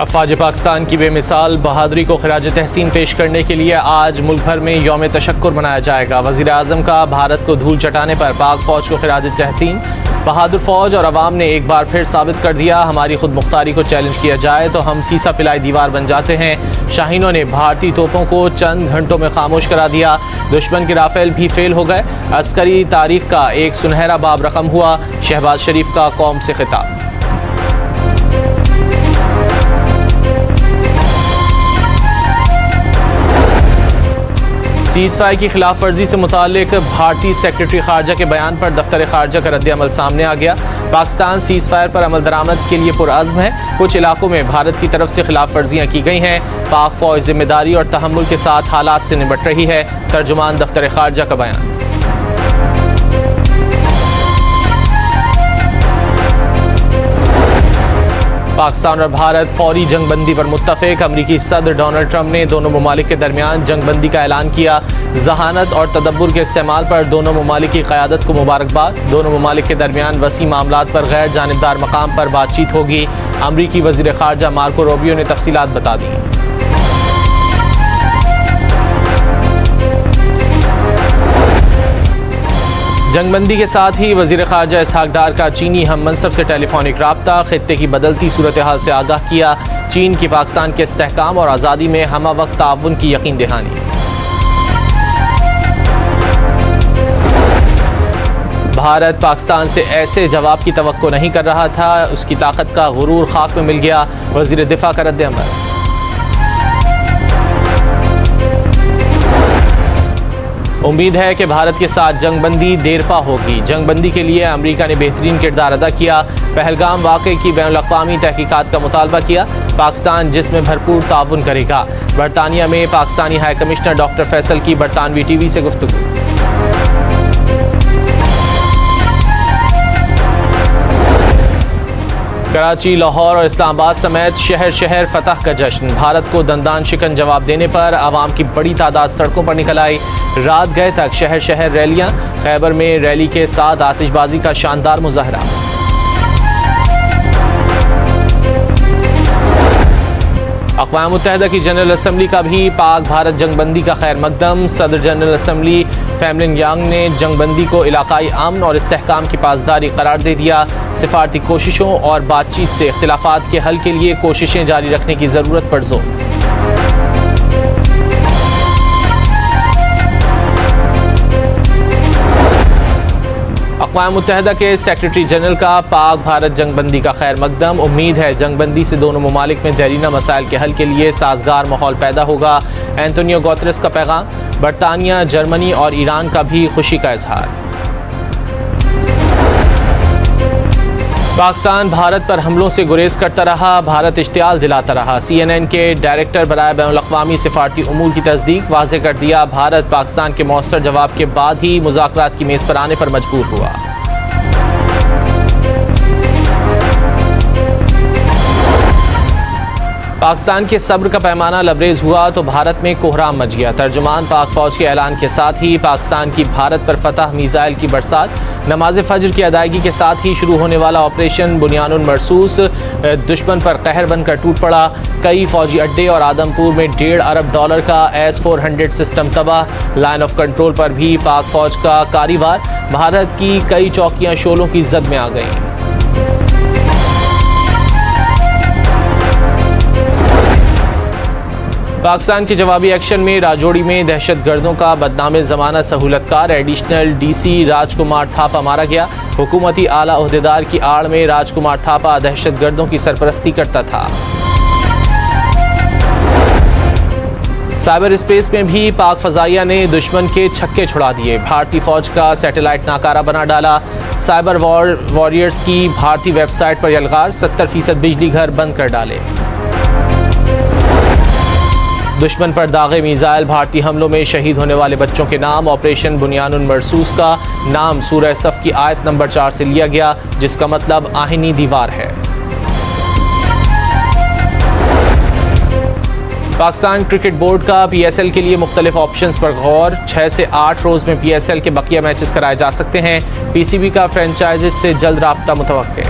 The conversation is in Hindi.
अफवाज पाकिस्तान की बेमिसाल बहादुरी को खिराज तहसीन पेश करने के लिए आज मुल्क भर में यौम तशक्कुर मनाया जाएगा। वज़ीर आज़म का भारत को धूल चटाने पर पाक फ़ौज को खिराज तहसीन। बहादुर फ़ौज और अवाम ने एक बार फिर साबित कर दिया, हमारी खुद मुख्तारी को चैलेंज किया जाए तो हम सीसा पिलाई दीवार बन जाते हैं। शाहीनों ने भारतीय तोपों को चंद घंटों में खामोश करा दिया। दुश्मन के राफेल भी फेल हो गए। अस्करी तारीख का एक सुनहरा बाब रकम हुआ। शहबाज शरीफ का कौम से खिताब। सीज़ फायर की खिलाफ वर्जी से मुतालिक भारतीय सेक्रेटरी खारजा के बयान पर दफ्तर खारजा का रद्द-ए-अमल सामने आ गया। पाकिस्तान सीज़ फायर पर अमल दरामद के लिए पुरअज़्म है। कुछ इलाकों में भारत की तरफ से खिलाफ वर्जियाँ की गई हैं। पाक फ़ौज जिम्मेदारी और तहम्मुल के साथ हालात से निपट रही है। तर्जुमान दफ्तर खारजा का बयान। पाकिस्तान और भारत फौरी जंगबंदी पर मुत्तफ़िक। अमरीकी सदर डोनाल्ड ट्रंप ने दोनों ममालिक के दरमियान जंगबंदी का ऐलान किया। जहानत और तदब्बुर के इस्तेमाल पर दोनों ममालिक की क़यादत को मुबारकबाद। दोनों ममालिक के दरमियान वसी मामलात पर गैर जानिबदार मकाम पर बातचीत होगी। अमरीकी वज़ीर ख़ारजा मार्को रूबियो ने तफसीलात बता दी। जंगबंदी के साथ ही वज़ीर ख़ारजा इसहाक डार का चीनी हम मनसब से टेलीफोनिक राब्ता। खित्ते की बदलती सूरत हाल से आगाह किया। चीन की पाकिस्तान के इस्तेहकाम और आज़ादी में हमा वक्त ताउन की यकीन दहानी। भारत पाकिस्तान से ऐसे जवाब की तवक्को नहीं कर रहा था, उसकी ताकत का गुरूर खाक में मिल गया। वज़ीर दिफा का रद्द-ए-अमल। उम्मीद है कि भारत के साथ जंगबंदी देरपा होगी। जंगबंदी के लिए अमेरिका ने बेहतरीन किरदार अदा किया। पहलगाम वाक़े की बैनुल-अक़वामी तहकीकात का मुतालबा किया। पाकिस्तान जिसमें भरपूर ताउन करेगा। बरतानिया में Pakistani high commissioner doctor Faisal की बरतानवी टीवी से गुफ्तगू। कराची, लाहौर और इस्लामाबाद समेत शहर शहर फतह का जश्न। भारत को दंदान शिकन जवाब देने पर आवाम की बड़ी तादाद सड़कों पर निकल आई। रात गए तक शहर शहर रैलियां। खैबर में रैली के साथ आतिशबाजी का शानदार मुजाहरा। अक़वाम मुत्तहिदा की जनरल असम्बली का भी पाक भारत जंगबंदी का खैर मकदम। सदर जनरल असम्बली फैमलिन यांग ने जंगबंदी को इलाकाई अमन और इस्तेहकाम की पासदारी करार दे दिया। सिफारती कोशिशों और बातचीत से इख्तिलाफात के हल के लिए कोशिशें जारी रखने की ज़रूरत पर जोर। अक़वाम मुत्तहिदा के सेक्रेटरी जनरल का पाक भारत जंगबंदी का खैर मकदम। उम्मीद है जंगबंदी से दोनों ममालिक में देरीना मसाइल के हल के लिए साजगार माहौल पैदा होगा। एंटोनियो गुतेरेस का पैगाम। बरतानिया, जर्मनी और ईरान का भी खुशी का इजहार। पाकिस्तान भारत पर हमलों से गुरेज करता रहा, भारत इश्तियाल दिलाता रहा। CNN के डायरेक्टर बराए बैनुल-अक़वामी सिफारती उमूर की तस्दीक। वाज़े कर दिया, भारत पाकिस्तान के मौसर जवाब के बाद ही मुज़ाकरात की मेज़ पर आने पर मजबूर हुआ। पाकिस्तान के सब्र का पैमाना लबरेज हुआ तो भारत में कोहराम मच गया। तर्जुमान पाक फ़ौज के ऐलान के साथ ही पाकिस्तान की भारत पर फतह मीज़ाइल की बरसात। नमाज फ़ज्र की अदायगी के साथ ही शुरू होने वाला ऑपरेशन बुनियानुल मरसूस दुश्मन पर कहर बनकर टूट पड़ा। कई फ़ौजी अड्डे और आदमपुर में $1.5 अरब का S-400 सिस्टम तबाह। लाइन ऑफ कंट्रोल पर भी पाक फ़ौज का कारवार। भारत की कई चौकियाँ शोलों की जद में आ गईं। पाकिस्तान के जवाबी एक्शन में राजौरी में दहशतगर्दों का बदनामे ज़माना सहूलतकार एडिशनल DC राजकुमार थापा मारा गया। हुकूमती आला ओहदेदार की आड़ में राजकुमार थापा दहशतगर्दों की सरपरस्ती करता था। साइबर स्पेस में भी पाक फ़ज़ाइया ने दुश्मन के छक्के छुड़ा दिए। भारतीय फ़ौज का सैटेलाइट नाकारा बना डाला। साइबर वॉरियर्स की भारतीय वेबसाइट पर यलगार। 70% बिजली घर बंद कर डाले। दुश्मन पर दागे मीज़ाइल। भारतीय हमलों में शहीद होने वाले बच्चों के नाम। ऑपरेशन बुनियानुल मरसूस का नाम सूरह सफ की आयत नंबर 4 से लिया गया, जिसका मतलब आहिनी दीवार है। पाकिस्तान क्रिकेट बोर्ड का PSL के लिए मुख्तलिफ ऑप्शंस पर गौर। 6 से 8 रोज़ में PSL के बकिया मैचेस कराए जा सकते हैं। PCB का फ्रेंचाइजिस से जल्द राब्ता मुतवक्के।